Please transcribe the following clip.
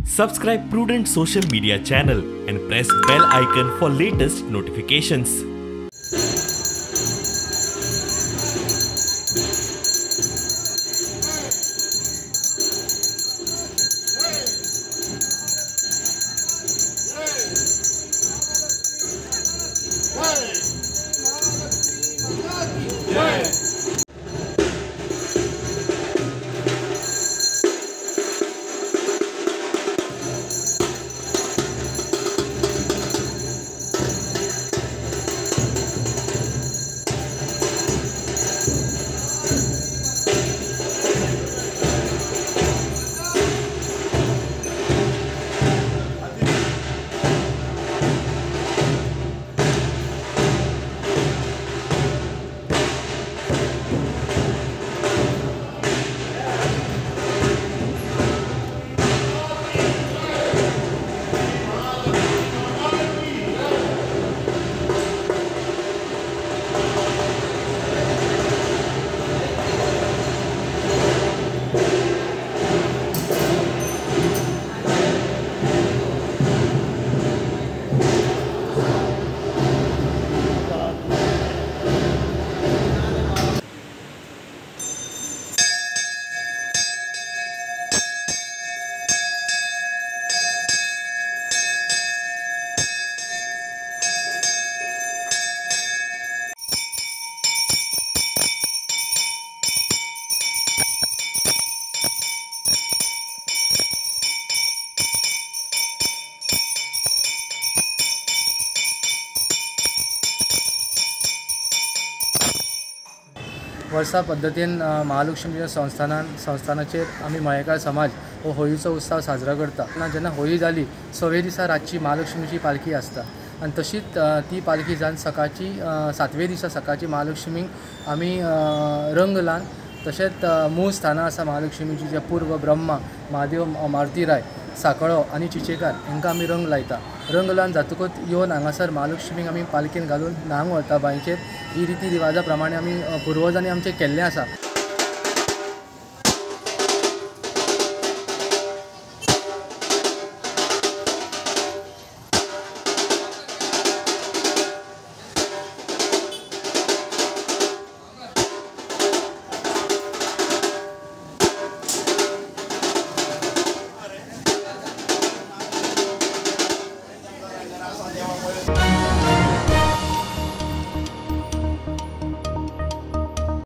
Subscribe Prudent social media channel and press bell icon for latest notifications. वर्सा पद्धतीन महालक्ष्मीच्या संस्थानाचेर आमी मयेकार समाज हो होळीचो उत्सव साजरा करता। जेन्ना होळी जाली 6 दिसा रातची महालक्ष्मीची पालखी आसता आनी तशीच ती पालखी जावन सकाळची 7वें दिसा सकाळची महालक्ष्मीक आमी रंग लावन तशेंच मूळ स्थानां आसा महालक्ष्मीची जे पूर्व ब्रह्मा महादेव मारुतीराय साकळो आनी चिचेकार हांकां आमी रंग लायता। रंग लावन जातकूच येवन हांगासर महालक्ष्मीक आमी पालखेन घालून न्हांवंक व्हरता बांयचेर। ही रिती रिवाजा प्रमाणे आमी पुर्वजांनी आमचे केल्लें आसा।